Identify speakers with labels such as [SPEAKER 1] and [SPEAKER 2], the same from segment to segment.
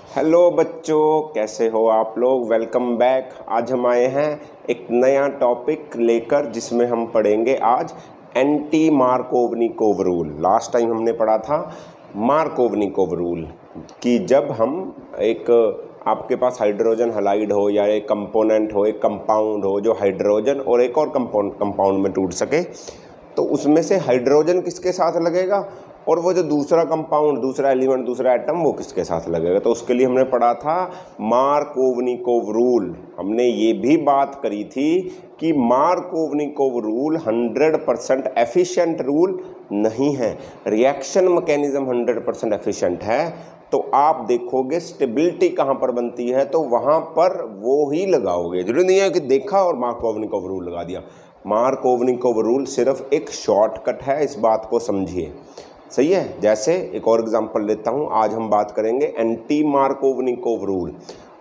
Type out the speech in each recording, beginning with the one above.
[SPEAKER 1] Hello बच्चों, कैसे हो आप लोग। Welcome back. आज हम आए हैं एक नया टॉपिक लेकर जिसमें हम पढ़ेंगे आज anti Markovnikov rule. Last time हमने पढ़ा था मार्कोवनिकोव रूल कि जब हम एक आपके पास हाइड्रोजन हैलाइड हो या एक कंपोनेंट हो, एक कंपाउंड हो जो हाइड्रोजन और एक और कंपाउंड में टूट सके, तो उसमें से हाइड्रोजन किसके साथ लगेगा और वो जो दूसरा कंपाउंड, दूसरा एलिमेंट, दूसरा एटम वो किसके साथ लगेगा। तो उसके लिए हमने पढ़ा था मार्कोवनिकोव रूल। हमने ये भी बात करी थी कि मार्कोवनिकोव रूल 100% एफिशिएंट रूल नहीं है, रिएक्शन मैकेनिज्म 100% एफिशिएंट है। तो आप देखोगे स्टेबिलिटी कहाँ पर बनती है तो वहाँ पर वो ही लगाओगे। जरूरी नहीं है कि देखा और मार्कोवनिकोव रूल लगा दिया। मार्कोवनिकोव रूल सिर्फ एक शॉर्टकट है, इस बात को समझिए। सही है। जैसे एक और एग्जांपल लेता हूं, आज हम बात करेंगे एंटी मार्कोवनिकोव रूल।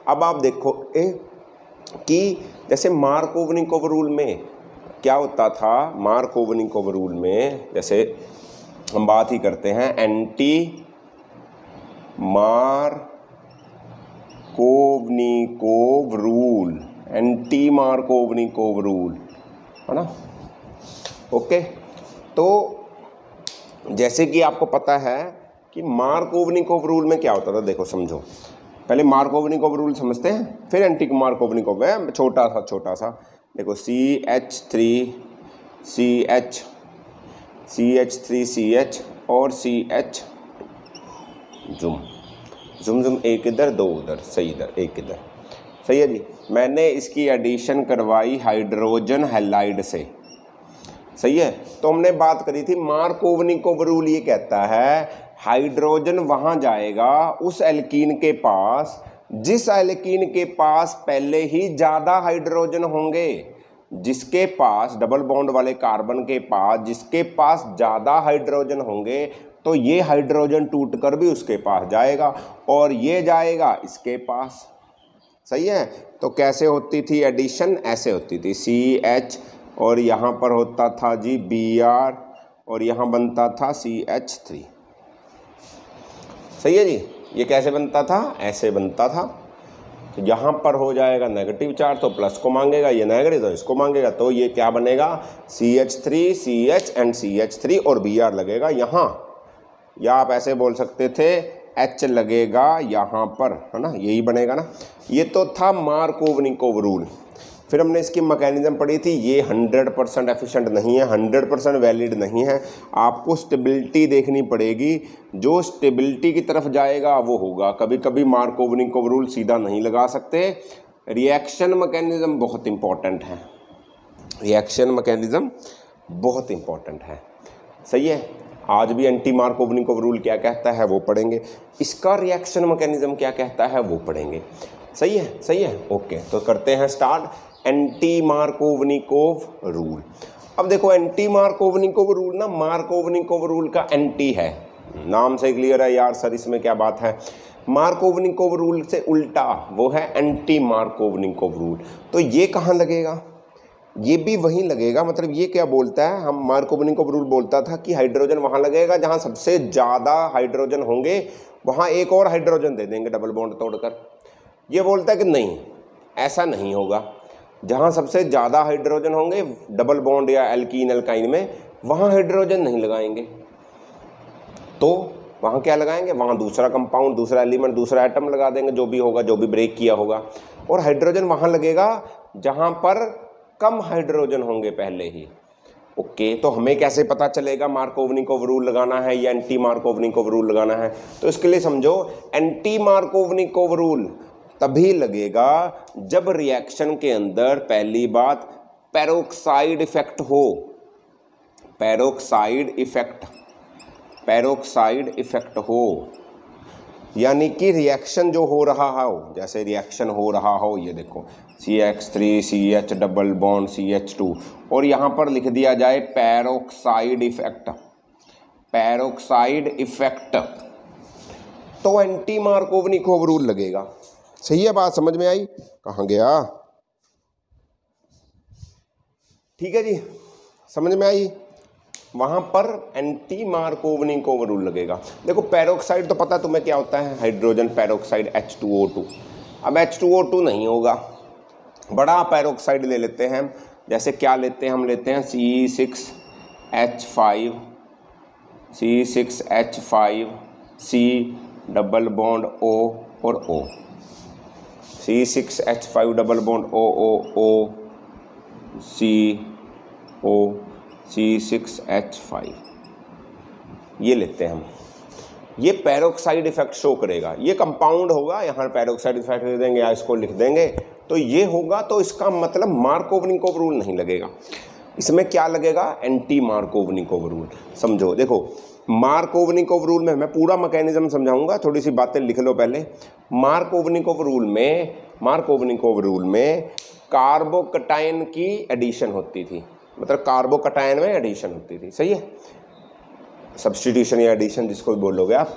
[SPEAKER 1] अब आप देखो कि जैसे मार्कोवनिकोव रूल में क्या होता था। मार्कोवनिकोव रूल में जैसे हम बात ही करते हैं anti Markovnikov rule, anti Markovnikov rule, है ना। ओके, तो जैसे कि आपको पता है कि मार्कोवनिकोव रूल में क्या होता था। देखो समझो, पहले मार्कोवनिकोव रूल समझते हैं, फिर एंटी मार्कोवनिकोव है। छोटा सा देखो CH3CH और CH जुम एक इधर दो उधर, सही, इधर एक इधर, सही है जी। मैंने इसकी एडिशन करवाई हाइड्रोजन हैलाइड से, सही है। तो हमने बात करी थी मार्कोवनिकोव रूल ये कहता है हाइड्रोजन वहां जाएगा उस एल्कीन के पास जिस एल्कीन के पास पहले ही ज्यादा हाइड्रोजन होंगे, जिसके पास डबल बॉन्ड वाले कार्बन के पास जिसके पास ज्यादा हाइड्रोजन होंगे, तो ये हाइड्रोजन टूटकर भी उसके पास जाएगा और ये जाएगा इसके पास। सही है। तो कैसे होती थी एडिशन, ऐसे होती थी CH और यहाँ पर होता था जी Br और यहाँ बनता था CH3। सही है जी। ये कैसे बनता था, ऐसे बनता था। तो यहाँ पर हो जाएगा नेगेटिव चार्ज तो प्लस को मांगेगा, ये नेगेटिव तो इसको मांगेगा, तो ये क्या बनेगा CH3 CH एंड CH3 और Br लगेगा यहाँ, या आप ऐसे बोल सकते थे H लगेगा यहाँ पर, है ना, यही बनेगा ना। ये तो था मार्कोवनिकोव रूल। फिर हमने इसकी मैकेनिज्म पढ़ी थी। ये 100% एफिशिएंट नहीं है, 100% वैलिड नहीं है। आपको स्टेबिलिटी देखनी पड़ेगी, जो स्टेबिलिटी की तरफ जाएगा वो होगा। कभी कभी मार्कोवनिकोव रूल सीधा नहीं लगा सकते। रिएक्शन मैकेनिज्म बहुत इंपॉर्टेंट है, रिएक्शन मैकेनिज्म बहुत इंपॉर्टेंट है। सही है। आज भी एंटी मार्कोवनिकोव रूल क्या कहता है वो पढ़ेंगे, इसका रिएक्शन मैकेनिज्म क्या कहता है वो पढ़ेंगे। सही है, सही है। ओके, तो करते हैं स्टार्ट एंटी मार्कोवनिकोव रूल। अब देखो एंटी मार्कोवनिकोव रूल ना मार्कोवनिकोव रूल का एंटी है, नाम से क्लियर है यार सर इसमें क्या बात है। मार्कोवनिकोव रूल से उल्टा वो है एंटी मार्कोवनिकोव रूल। तो ये कहाँ लगेगा, ये भी वहीं लगेगा। मतलब ये क्या बोलता है, हम मार्कोवनिकोव रूल बोलता था कि हाइड्रोजन वहाँ लगेगा जहाँ सबसे ज़्यादा हाइड्रोजन होंगे, वहाँ एक और हाइड्रोजन दे देंगे डबल बॉन्ड तोड़कर। ये बोलता है कि नहीं, ऐसा नहीं होगा। जहाँ सबसे ज़्यादा हाइड्रोजन होंगे डबल बॉन्ड या एल्कीन एल्काइन में, वहाँ हाइड्रोजन नहीं लगाएंगे। तो वहाँ क्या लगाएंगे, वहाँ दूसरा कंपाउंड, दूसरा एलिमेंट, दूसरा एटम लगा देंगे, जो भी होगा, जो भी ब्रेक किया होगा। और हाइड्रोजन वहाँ लगेगा जहाँ पर कम हाइड्रोजन होंगे पहले ही। ओके, तो हमें कैसे पता चलेगा मार्कोवनिकोव रूल लगाना है या एंटी मार्कोवनिकोव रूल लगाना है। तो इसके लिए समझो एंटी मार्कोवनिकोव रूल तभी लगेगा जब रिएक्शन के अंदर पहली बात पेरोक्साइड इफेक्ट हो, पेरोक्साइड इफेक्ट हो, यानी कि रिएक्शन जो हो रहा हो, जैसे रिएक्शन हो रहा हो, ये देखो CH3 CH double bond CH2 और यहाँ पर लिख दिया जाए पेरोक्साइड इफेक्ट, तो एंटी मार्कोवनिकोव रूल लगेगा। सही है, बात समझ में आई, कहाँ गया, ठीक है जी, समझ में आई। वहाँ पर एंटी मार्कोवनिकोव रूल लगेगा। देखो पेरोक्साइड तो पता है तुम्हें क्या होता है, हाइड्रोजन पेरोक्साइड H2O2। अब H2O2 नहीं होगा, बड़ा पेरोक्साइड ले लेते हैं, जैसे क्या लेते हैं, हम लेते हैं C6H5, C double bond O और O, C6H5 double bond O CO C6H5 ये लेते हैं हम। ये पेरोक्साइड इफेक्ट शो करेगा, ये कंपाउंड होगा, यहाँ पेरोक्साइड इफेक्ट दे देंगे या इसको लिख देंगे तो ये होगा। तो इसका मतलब मार्कोवनिकोव रूल नहीं लगेगा, इसमें क्या लगेगा, एंटी मार्कोवनिकोव रूल। समझो, देखो मार्कोवनिकोव रूल में मैं पूरा मैकेनिज्म समझाऊंगा, थोड़ी सी बातें लिख लो पहले। मार्कोवनिकोव रूल में कार्बोकटायन की एडिशन होती थी, मतलब कार्बोकटायन में एडिशन होती थी, सही है, सब्स्टिट्यूशन या एडिशन जिसको भी बोलोगे आप,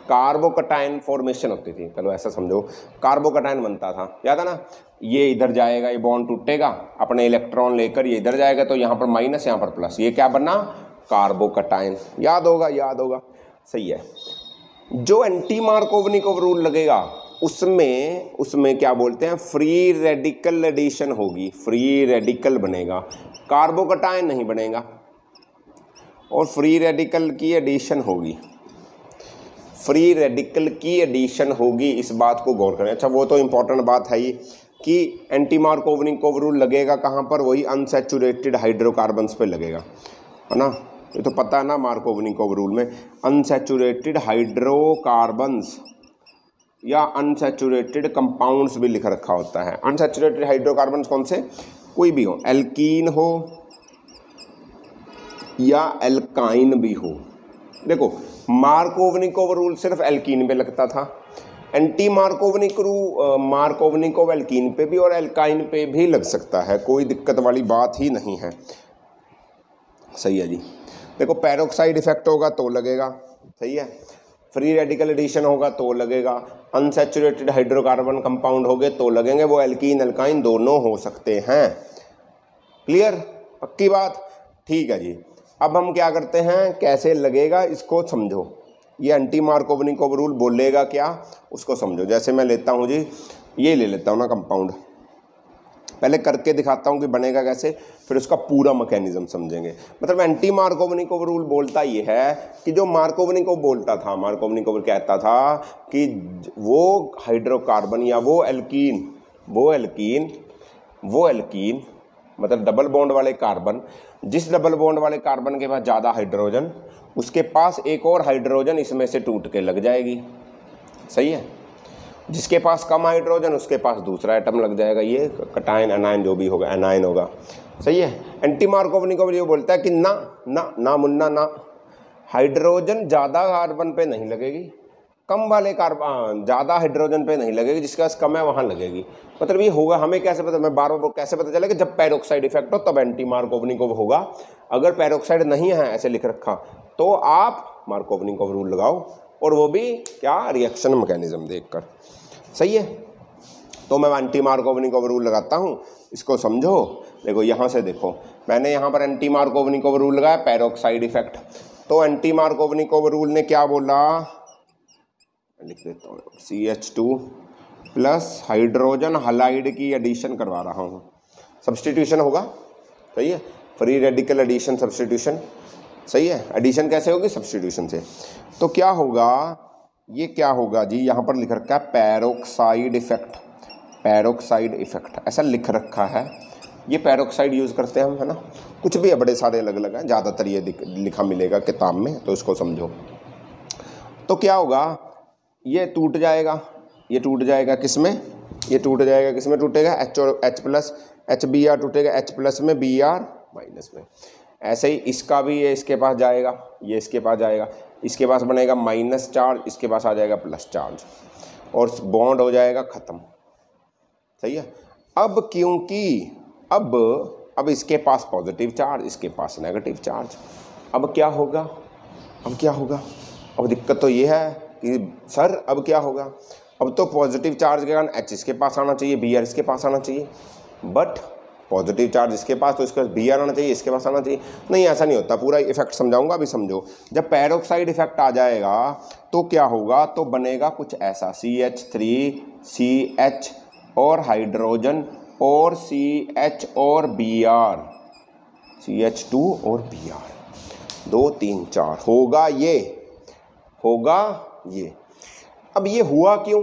[SPEAKER 1] कार्बोकटायन फॉर्मेशन होती थी। चलो ऐसा समझो, कार्बोकटायन बनता था, याद है ना, ये इधर जाएगा, ये बॉन्ड टूटेगा, अपने इलेक्ट्रॉन लेकर ये इधर जाएगा, तो यहाँ पर माइनस यहाँ पर प्लस, ये क्या बना, कार्बोकटायन। याद होगा, सही है। जो एंटी मार्कोवनिकोव रूल लगेगा उसमें क्या बोलते हैं, फ्री रेडिकल एडिशन होगी, फ्री रेडिकल बनेगा, कार्बोकटायन नहीं बनेगा, और फ्री रेडिकल की एडिशन होगी, फ्री रेडिकल की एडिशन होगी। इस बात को गौर करें। अच्छा, वो तो इंपॉर्टेंट बात है ही कि एंटी मार्कोवनिकोव रूल लगेगा कहाँ पर, वही अनसैचुरेटेड हाइड्रोकार्बन्स पे लगेगा, है ना, ये तो पता है ना। मार्कोवनिकोव रूल में अनसैचुरेटेड हाइड्रोकार्बन्स या अनसैचुरेटेड कंपाउंड्स भी लिख रखा होता है। अनसैचुरेटेड हाइड्रोकार्बन्स कौन से, कोई भी हो, एल्कीन हो या एल्काइन भी हो। देखो मार्कोवनिकोव रूल सिर्फ एल्कीन पे लगता था, एंटी मार्कोवनिकोव एल्कीन पे भी और एल्काइन पे भी लग सकता है, कोई दिक्कत वाली बात ही नहीं है, सही है जी। देखो पेरोक्साइड इफेक्ट होगा तो लगेगा, सही है, फ्री रेडिकल एडिशन होगा तो लगेगा, अनसैचुरेटेड हाइड्रोकार्बन कंपाउंड हो गए तो लगेंगे, वो एल्कीन एल्काइन दोनों हो सकते हैं। क्लियर, पक्की बात, ठीक है जी। अब हम क्या करते हैं, कैसे लगेगा इसको समझो, ये एंटी मार्कोवनिकोव रूल बोलेगा क्या उसको समझो। जैसे मैं लेता हूँ जी, ये ले लेता हूँ ना कंपाउंड, पहले करके दिखाता हूँ कि बनेगा कैसे, फिर उसका पूरा मैकेनिज्म समझेंगे। मतलब एंटी मार्कोवनिकोव रूल बोलता ये है कि जो मार्कोवनिकोव बोलता था, मार्कोवनिकोव कहता था कि वो हाइड्रोकार्बन या वो एल्कीन मतलब डबल बॉन्ड वाले कार्बन, जिस डबल बॉन्ड वाले कार्बन के पास ज़्यादा हाइड्रोजन, उसके पास एक और हाइड्रोजन इसमें से टूट के लग जाएगी, सही है। जिसके पास कम हाइड्रोजन उसके पास दूसरा एटम लग जाएगा, ये कटायन एनायन जो भी होगा, एनायन होगा, सही है। एंटी मार्कोवनिकोव ये बोलता है कि ना मुन्ना ना, हाइड्रोजन ज़्यादा कार्बन पे नहीं लगेगी, कम वाले कार्बन ज़्यादा हाइड्रोजन पे नहीं लगेगी, जिसके पास कम है वहाँ लगेगी। मतलब ये होगा, हमें कैसे पता, मैं बार बार कैसे पता चलेगा, जब पेरोक्साइड इफेक्ट हो तब एंटी मार्कोवनिकोव होगा। अगर पेरोक्साइड नहीं है ऐसे लिख रखा तो आप मार्कोवनिकोव रूल लगाओ, और वो भी क्या, रिएक्शन मैकेनिज्म देखकर, सही है। तो मैं एंटी मार्कोवनिकोव रूल लगाता हूँ, इसको समझो। देखो यहाँ से देखो, मैंने यहाँ पर एंटी मार्कोवनिकोव रूल लगाया, पेरोक्साइड इफेक्ट। तो एंटी मार्कोवनिकोव रूल ने क्या बोला, लिख देता हूँ, CH2 प्लस हाइड्रोजन हलाइड की एडिशन करवा रहा हूँ, सब्स्टिट्यूशन होगा, सही है, फ्री रेडिकल एडिशन सब्स्टिट्यूशन, सही है। एडिशन कैसे होगी, सब्स्टिट्यूशन से। तो क्या होगा, ये क्या होगा जी, यहाँ पर लिख रखा है पेरोक्साइड इफेक्ट, ऐसा लिख रखा है। ये पेरोक्साइड यूज़ करते हैं हम, है ना, कुछ भी है, बड़े सारे अलग अलग हैं, ज़्यादातर ये लिखा मिलेगा किताब में, तो इसको समझो। तो क्या होगा, ये टूट जाएगा, ये टूट जाएगा किसमें, ये टूट जाएगा किसमें, टूटेगा H और H प्लस, HBr टूटेगा H प्लस में, Br माइनस में। ऐसे ही इसका भी ये इसके पास जाएगा, ये इसके पास जाएगा, इसके पास बनेगा माइनस चार्ज, इसके पास आ जाएगा प्लस चार्ज, और बॉन्ड हो जाएगा ख़त्म, सही है। अब क्योंकि अब इसके पास पॉजिटिव चार्ज, इसके पास नेगेटिव चार्ज, अब क्या होगा, अब दिक्कत तो ये है कि सर अब क्या होगा, अब तो पॉजिटिव चार्ज के कारण H इसके पास आना चाहिए, Br इसके पास आना चाहिए, बट पॉजिटिव चार्ज इसके पास तो इसके पास Br आना चाहिए, इसके पास आना चाहिए। नहीं, ऐसा नहीं होता। पूरा इफेक्ट समझाऊंगा, अभी समझो। जब पेरोक्साइड इफेक्ट आ जाएगा तो क्या होगा, तो बनेगा कुछ ऐसा, CH3 CH और हाइड्रोजन और CH और Br, CH2 और Br, 2 3 4 होगा ये, होगा ये। अब ये हुआ क्यों,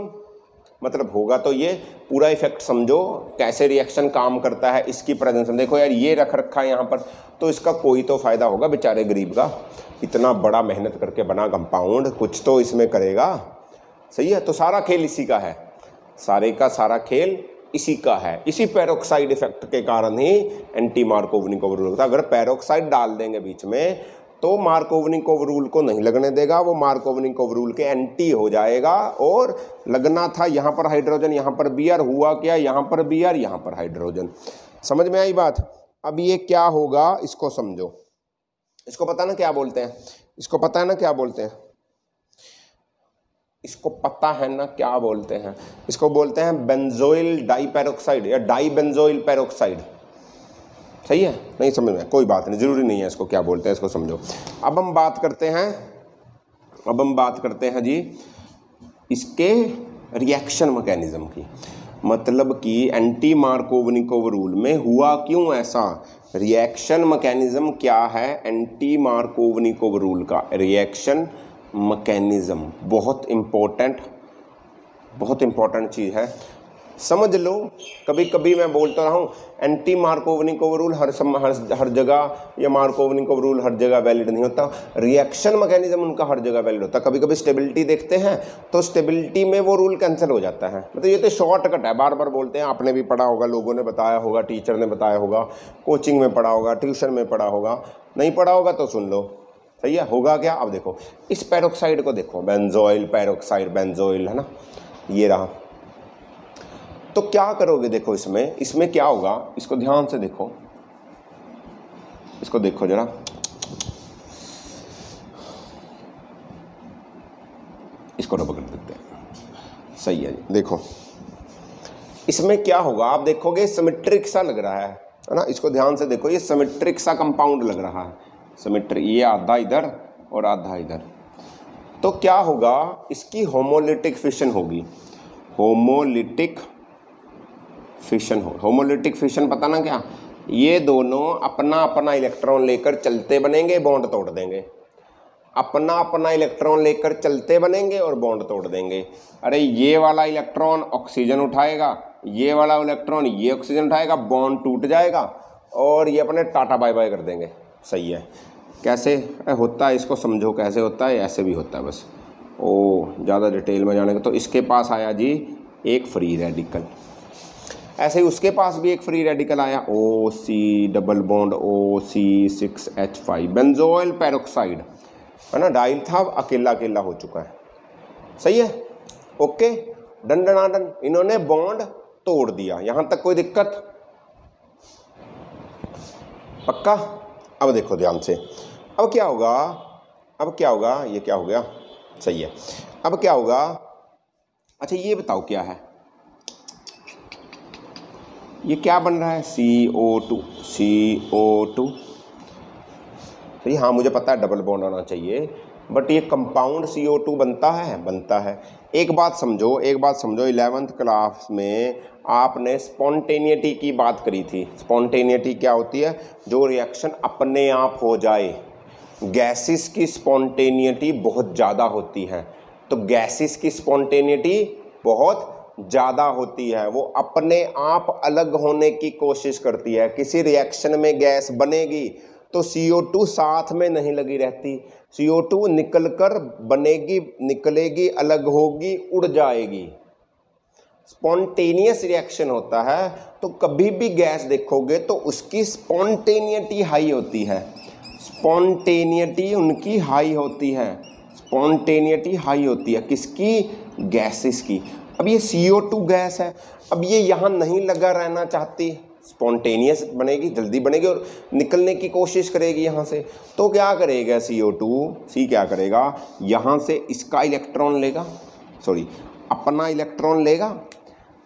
[SPEAKER 1] मतलब होगा तो ये पूरा इफेक्ट समझो कैसे रिएक्शन काम करता है इसकी प्रेजेंस में। देखो यार, ये रख रखा है यहाँ पर, तो इसका कोई तो फायदा होगा बेचारे गरीब का, इतना बड़ा मेहनत करके बना कंपाउंड, कुछ तो इसमें करेगा। सही है, तो सारा खेल इसी का है, सारे का सारा खेल इसी का है। इसी पेरोक्साइड इफेक्ट के कारण ही एंटी मार्कोवनिकोव रूल होता है। अगर पेरोक्साइड डाल देंगे बीच में तो मार्कोवनिकोव रूल को नहीं लगने देगा, वो मार्कोवनिकोव रूल के एंटी हो जाएगा। और लगना था यहाँ पर हाइड्रोजन, यहाँ पर Br, हुआ क्या, यहाँ पर Br, यहाँ पर हाइड्रोजन। समझ में आई बात। अब ये क्या होगा इसको समझो। इसको पता ना क्या बोलते हैं, इसको पता है ना क्या बोलते हैं, इसको पता है ना क्या बोलते हैं, इसको बोलते हैं बेंजोइल डाइपेरोक्साइड या डाइबेंजोइल पेरोक्साइड। सही है, नहीं समझ में, कोई बात नहीं, जरूरी नहीं है इसको क्या बोलते हैं, इसको समझो। अब हम बात करते हैं जी इसके रिएक्शन मैकेनिज्म की, मतलब कि एंटी मार्कोवनिकोव रूल में हुआ क्यों ऐसा, रिएक्शन मैकेनिज्म क्या है एंटी मार्कोवनिकोव रूल का। रिएक्शन मैकेनिज्म बहुत इम्पोर्टेंट चीज़ है, समझ लो। कभी कभी मैं बोलता रहा हूँ एंटी मार्कोवनिकोव रूल हर जगह, या मार्कोवनिकोव रूल हर जगह वैलिड नहीं होता, रिएक्शन मैकेनिज्म उनका हर जगह वैलिड होता है। कभी कभी स्टेबिलिटी देखते हैं तो स्टेबिलिटी में वो रूल कैंसिल हो जाता है, मतलब ये तो शॉर्टकट है, बार बार बोलते हैं, आपने भी पढ़ा होगा, लोगों ने बताया होगा, टीचर ने बताया होगा, कोचिंग में पढ़ा होगा, ट्यूशन में पढ़ा होगा, नहीं पढ़ा होगा तो सुन लो। सही है, होगा क्या, अब देखो इस पेरोक्साइड को देखो, बेंजोइल पेरोक्साइड, बेंजोइल है ना, ये रहा। तो क्या करोगे, देखो इसमें क्या होगा, इसको ध्यान से देखो, इसको देखो जरा, इसको रब कर देते हैं। सही है जी, देखो इसमें क्या होगा, आप देखोगे सिमेट्रिक सा लग रहा है ना, इसको ध्यान से देखो, ये सिमेट्रिक सा कंपाउंड लग रहा है, सिमेट्रिक, ये आधा इधर और आधा इधर। तो क्या होगा, इसकी होमोलिटिक फिशन होगी, होमोलिटिक फिशन पता ना क्या, ये दोनों अपना अपना इलेक्ट्रॉन लेकर चलते बनेंगे, बॉन्ड तोड़ देंगे, अपना अपना इलेक्ट्रॉन लेकर चलते बनेंगे और बॉन्ड तोड़ देंगे। अरे ये वाला इलेक्ट्रॉन ऑक्सीजन उठाएगा, ये वाला इलेक्ट्रॉन ये ऑक्सीजन उठाएगा, बॉन्ड टूट जाएगा और ये अपने टाटा बाय बाय कर देंगे। सही है, कैसे होता है इसको समझो, कैसे होता है, ऐसे भी होता है बस, ज़्यादा डिटेल में जाने का। तो इसके पास आया जी एक फ्री रेडिकल, ऐसे ही उसके पास भी एक फ्री रेडिकल आया, OC double bond OC6H5, benzoyl peroxide है ना, डाइल था, अकेला अकेला हो चुका है। सही है, ओके, डन डनाडन, इन्होंने बॉन्ड तोड़ दिया, यहां तक कोई दिक्कत, पक्का। अब देखो ध्यान से, अब क्या होगा, ये क्या हो गया, सही है, अब क्या होगा, अच्छा ये बताओ क्या है, ये क्या बन रहा है, CO2। सही, हाँ मुझे पता है डबल बॉन्ड आना चाहिए, बट ये कंपाउंड CO2 बनता है। एक बात समझो 11th क्लास में आपने स्पॉन्टेनिटी की बात करी थी। स्पॉन्टेनिटी क्या होती है, जो रिएक्शन अपने आप हो जाए। गैसेस की स्पॉन्टेनिटी बहुत ज़्यादा होती है, तो गैसेस की स्पॉन्टेनिटी बहुत ज़्यादा होती है, वो अपने आप अलग होने की कोशिश करती है। किसी रिएक्शन में गैस बनेगी तो CO2 साथ में नहीं लगी रहती, CO2 निकलकर बनेगी, निकलेगी, अलग होगी, उड़ जाएगी। स्पॉन्टेनियस रिएक्शन होता है, तो कभी भी गैस देखोगे तो उसकी स्पॉन्टेनिटी हाई होती है, स्पॉन्टेनिटी उनकी हाई होती है, स्पॉन्टेनिटी हाई होती है, किसकी, गैसेस की। अब ये CO2 गैस है, अब ये यहाँ नहीं लगा रहना चाहती, स्पॉन्टेनियस बनेगी, जल्दी बनेगी और निकलने की कोशिश करेगी यहाँ से, तो क्या करेगा CO2 क्या करेगा, यहाँ से इसका इलेक्ट्रॉन लेगा, अपना इलेक्ट्रॉन लेगा,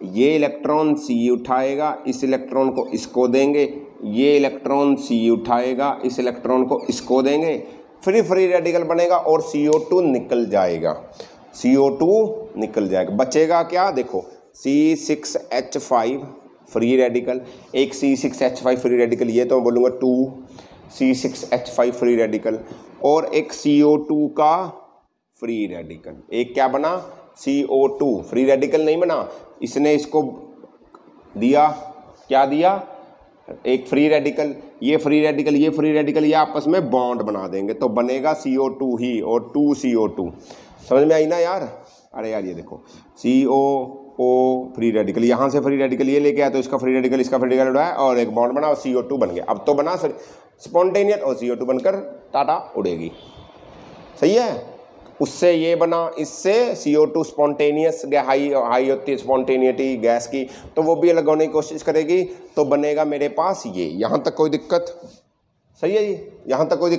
[SPEAKER 1] ये इलेक्ट्रॉन C उठाएगा, इस इलेक्ट्रॉन को इसको देंगे, ये इलेक्ट्रॉन C उठाएगा, इस इलेक्ट्रॉन को इसको देंगे, फिर फ्री रेडिकल बनेगा और CO2 निकल जाएगा, CO2 निकल जाएगा। बचेगा क्या, देखो C6H5 फ्री रेडिकल, एक C6H5 फ्री रेडिकल, ये तो मैं बोलूँगा 2C6H5 फ्री रेडिकल, और एक CO2 का फ्री रेडिकल। एक क्या बना, CO2 फ्री रेडिकल नहीं बना, इसने इसको दिया, क्या दिया, एक फ्री रेडिकल, ये फ्री रेडिकल, ये फ्री रेडिकल, ये आपस में बॉन्ड बना देंगे तो बनेगा CO2 ही और 2CO2। समझ में आई ना यार। अरे यार ये देखो COO फ्री रेडिकल, यहाँ से फ्री रेडिकल ये लेके आया तो इसका फ्री रेडिकल, इसका फ्री रेडिकल उड़ाया और एक बॉन्ड बना और CO2 बन गया। अब तो बना स्पॉन्टेनियस और CO2 बनकर टाटा उड़ेगी। सही है। उससे ये बना, इससे CO2 स्पॉन्टेनियस हाई होती है स्पॉन्टेनिटी गैस की, तो वो भी अलग होने की कोशिश करेगी तो बनेगा मेरे पास ये। यहाँ तक कोई दिक्कत, सही है जी, यहाँ तक कोई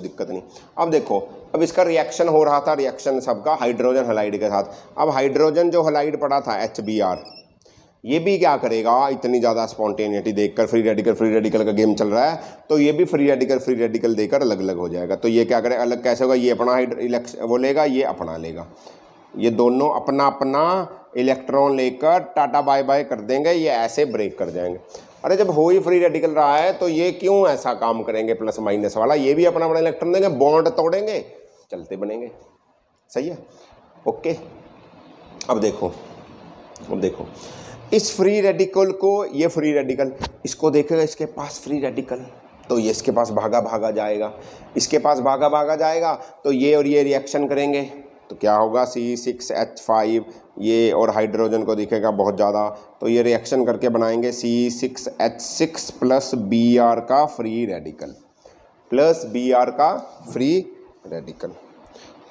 [SPEAKER 1] दिक्कत नहीं। अब देखो, अब इसका रिएक्शन हो रहा था, रिएक्शन सबका हाइड्रोजन हलाइड के साथ। अब हाइड्रोजन जो हलाइड पड़ा था HBr, ये भी क्या करेगा, इतनी ज़्यादा स्पॉन्टेनिटी देखकर, फ्री रेडिकल का गेम चल रहा है तो ये भी फ्री रेडिकल देकर अलग अलग हो जाएगा। तो ये क्या करेगा, अलग कैसे होगा, ये अपना वो लेगा, ये अपना लेगा, ये दोनों अपना अपना इलेक्ट्रॉन लेकर टाटा बाय बाय कर देंगे, ये ऐसे ब्रेक कर जाएंगे। अरे जब हो ही फ्री रेडिकल रहा है तो ये क्यों ऐसा काम करेंगे प्लस माइनस वाला, ये भी अपना अपना इलेक्ट्रॉन देंगे, बॉन्ड तोड़ेंगे, चलते बनेंगे। सही है, ओके। अब देखो इस फ्री रेडिकल को, ये फ्री रेडिकल इसको देखेगा, इसके पास फ्री रेडिकल, तो ये इसके पास भागा जाएगा, इसके पास भागा जाएगा तो ये और ये रिएक्शन करेंगे तो क्या होगा, C6H5, ये और हाइड्रोजन को दिखेगा बहुत ज़्यादा तो ये रिएक्शन करके बनाएंगे C6H6 प्लस Br का फ्री रेडिकल,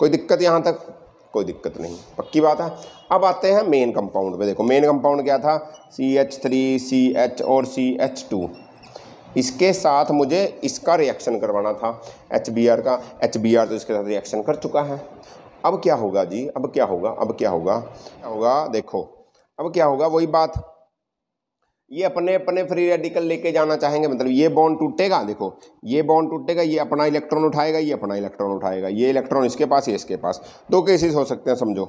[SPEAKER 1] कोई दिक्कत यहाँ तक, कोई दिक्कत नहीं, पक्की बात है। अब आते हैं मेन कंपाउंड पे। देखो मेन कंपाउंड क्या था, CH3 CH और CH2, इसके साथ मुझे इसका रिएक्शन करवाना था HBr का, HBr तो इसके साथ रिएक्शन कर चुका है। अब क्या होगा जी, अब क्या होगा देखो, अब क्या होगा, वही बात, ये अपने अपने फ्री रेडिकल लेके जाना चाहेंगे, मतलब ये बॉन्ड टूटेगा, देखो ये बॉन्ड टूटेगा, ये अपना इलेक्ट्रॉन उठाएगा, ये अपना इलेक्ट्रॉन उठाएगा, ये इलेक्ट्रॉन इसके पास, ये इसके पास, दो केसेस हो सकते हैं समझो।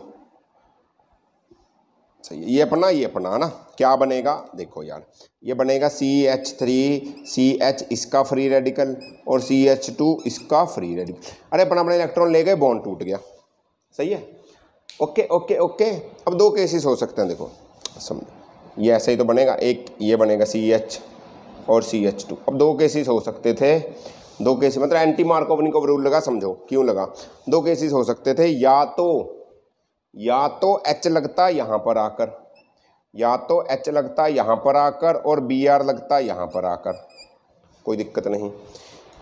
[SPEAKER 1] सही है, ये अपना है ना, क्या बनेगा देखो यार, ये बनेगा CH3 CH इसका फ्री रेडिकल और CH2 इसका फ्री रेडिकल। अरे अपना इलेक्ट्रॉन ले गए, बॉन्ड टूट गया। सही है, ओके। अब दो केसेस हो सकते हैं, देखो समझो, ये ऐसे ही तो बनेगा, एक ये बनेगा CH और CH2। अब दो केसेस हो सकते थे, दो केसेस मतलब एंटी मार्कोवनिकोव रूल लगा, समझो क्यों लगा। दो केसेस हो सकते थे, या तो H लगता यहाँ पर आकर, और Br लगता यहाँ पर आकर, कोई दिक्कत नहीं।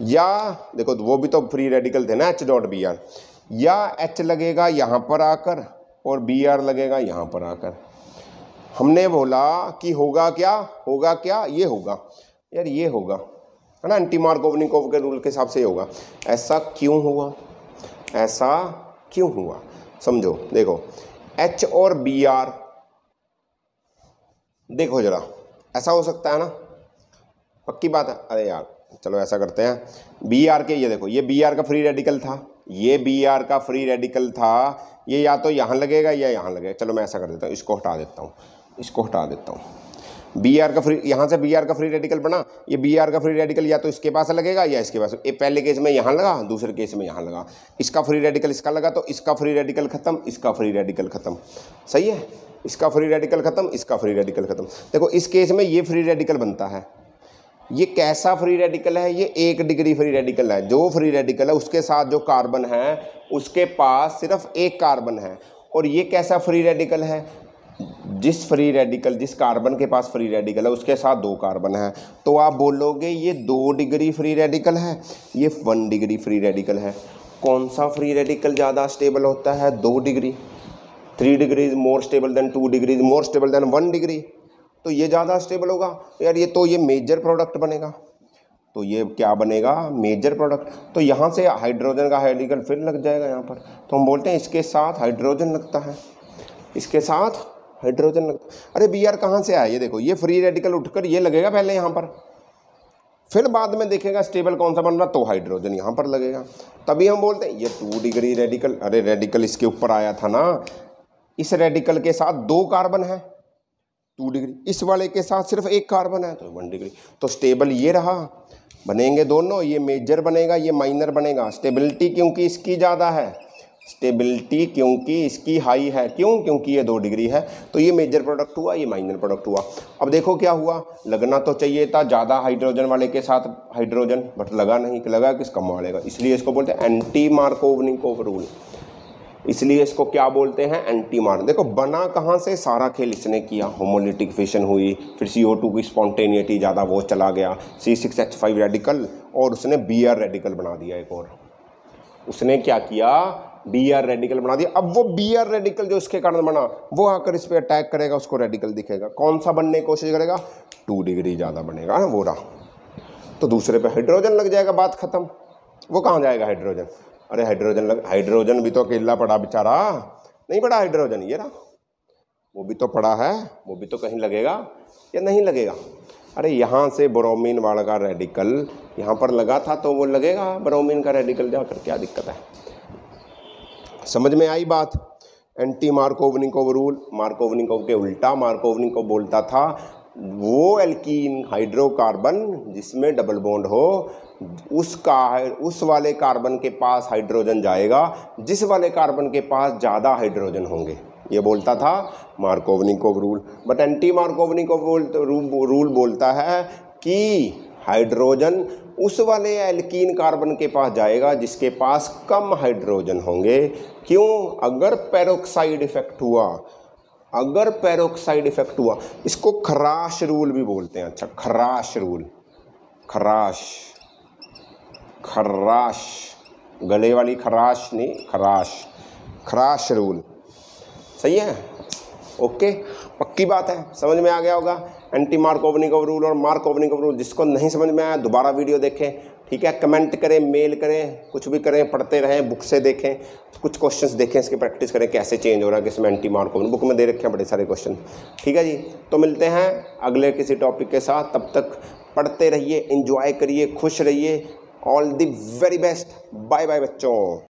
[SPEAKER 1] या देखो वो भी तो फ्री रेडिकल थे ना H.Br, या H लगेगा यहाँ पर आकर और Br लगेगा यहाँ पर आकर। हमने बोला कि होगा क्या, ये होगा यार, ये होगा है ना, एंटी मार्कोवनिकोव के रूल के हिसाब से होगा। ऐसा क्यों हुआ, समझो। देखो H और Br, देखो जरा, ऐसा हो सकता है ना, पक्की बात है। अरे यार चलो ऐसा करते हैं, Br के, ये देखो ये Br का फ्री रेडिकल था, ये या तो यहाँ लगेगा या यहाँ लगेगा। चलो मैं ऐसा कर देता हूँ, इसको हटा देता हूँ, Br का फ्री, यहाँ से Br का फ्री रेडिकल बना, ये Br का फ्री रेडिकल या तो इसके पास लगेगा या इसके पास। ये पहले केस में यहाँ लगा, दूसरे केस में यहाँ लगा, इसका फ्री रेडिकल इसका लगा तो इसका फ्री रेडिकल खत्म, इसका फ्री रेडिकल खत्म। सही है, इसका फ्री रेडिकल खत्म, इसका फ्री रेडिकल खत्म। देखो इस केस में ये फ्री रेडिकल बनता है, ये कैसा फ्री रेडिकल है, ये 1 डिग्री फ्री रेडिकल है। जो फ्री रेडिकल है उसके साथ जो कार्बन है उसके पास सिर्फ एक कार्बन है। और ये कैसा फ्री रेडिकल है, जिस कार्बन के पास फ्री रेडिकल है उसके साथ 2 कार्बन है। तो आप बोलोगे ये 2 डिग्री फ्री रेडिकल है, ये 1 डिग्री फ्री रेडिकल है। कौन सा फ्री रेडिकल ज़्यादा स्टेबल होता है, 2 degree. 3 degrees more stable then 2 degrees more stable then 1 degree, तो ये ज़्यादा स्टेबल होगा यार। ये तो ये मेजर प्रोडक्ट बनेगा, तो ये क्या बनेगा, मेजर प्रोडक्ट। तो यहाँ से हाइड्रोजन का हेलिकल फिर लग जाएगा यहाँ पर, तो हम बोलते हैं इसके साथ हाइड्रोजन लगता है, इसके साथ हाइड्रोजन लगता। अरे Br कहाँ से आया, ये देखो, ये फ्री रेडिकल उठकर ये लगेगा पहले यहाँ पर, फिर बाद में देखेगा स्टेबल कौन सा बन रहा, तो हाइड्रोजन यहाँ पर लगेगा। तभी हम बोलते हैं ये 2 डिग्री रेडिकल। अरे रेडिकल इसके ऊपर आया था ना, इस रेडिकल के साथ 2 कार्बन है 2 डिग्री, इस वाले के साथ सिर्फ 1 कार्बन है तो 1 डिग्री। तो स्टेबल ये रहा, बनेंगे दोनों, ये मेजर बनेगा ये माइनर बनेगा। स्टेबिलिटी क्योंकि इसकी ज़्यादा है, स्टेबिलिटी क्योंकि इसकी हाई है, क्यों, क्योंकि ये 2 डिग्री है, तो ये मेजर प्रोडक्ट हुआ, ये माइनर प्रोडक्ट हुआ। अब देखो क्या हुआ, लगना तो चाहिए था ज़्यादा हाइड्रोजन वाले के साथ हाइड्रोजन, बट लगा नहीं, लगा किस कम वाले का, इसलिए इसको बोलते हैं एंटी मार्कोवनिकोव रूल। इसलिए इसको क्या बोलते हैं, एंटी मार्क। देखो बना कहाँ से, सारा खेल इसने किया, होमोलिटिक फिशन हुई, फिर CO2 की स्पॉन्टेनिटी ज़्यादा, वो चला गया, C6H5 रेडिकल, और उसने Br रेडिकल बना दिया एक और, उसने क्या किया, Br रेडिकल बना दिया। अब वो Br रेडिकल जो इसके कारण बना, वो आकर इस पर अटैक करेगा, उसको रेडिकल दिखेगा, कौन सा बनने की कोशिश करेगा, 2 डिग्री ज़्यादा बनेगा ना, वो रहा, तो दूसरे पे हाइड्रोजन लग जाएगा, बात खत्म। वो कहाँ जाएगा हाइड्रोजन, अरे हाइड्रोजन भी तो अकेला पड़ा बेचारा, नहीं पड़ा हाइड्रोजन, ये रहा, वो भी तो पड़ा है, वो भी तो कहीं लगेगा या नहीं लगेगा। अरे यहाँ से ब्रोमीन वाला का रेडिकल यहाँ पर लगा था तो वो लगेगा ब्रोमीन का रेडिकल जाकर, क्या दिक्कत है। समझ में आई बात। एंटी मार्कोवनिकोव रूल, मार्कोवनिकोव के उल्टा, मार्कोवनिकोव बोलता था वो एल्कीन हाइड्रोकार्बन जिसमें डबल बॉन्ड हो, उस वाले कार्बन के पास हाइड्रोजन जाएगा जिस वाले कार्बन के पास ज़्यादा हाइड्रोजन होंगे, ये बोलता था Markovnikov rule. But anti Markovnikov rule बोलता है कि हाइड्रोजन उस वाले एल्कीन कार्बन के पास जाएगा जिसके पास कम हाइड्रोजन होंगे। क्यों, अगर पेरोक्साइड इफेक्ट हुआ, अगर पेरोक्साइड इफेक्ट हुआ, इसको खराश रूल भी बोलते हैं। अच्छा, खराश रूल, खराश, गले वाली खराश नहीं, खराश रूल, सही है, ओके, पक्की बात है, समझ में आ गया होगा। एंटी मार्कोवनिकोव रूल और मार्कोवनिकोव रूल, जिसको नहीं समझ में आया दोबारा वीडियो देखें, ठीक है, कमेंट करें, मेल करें, कुछ भी करें, पढ़ते रहें, बुक से देखें, कुछ क्वेश्चंस देखें, इसकी प्रैक्टिस करें कैसे चेंज हो रहा है, किसमें एंटी मार्कोवनिकोव, बुक में दे रखे हैं बड़े सारे क्वेश्चन, ठीक है जी। तो मिलते हैं अगले किसी टॉपिक के साथ, तब तक पढ़ते रहिए, एंजॉय करिए, खुश रहिए, all the very best, bye bye बच्चों।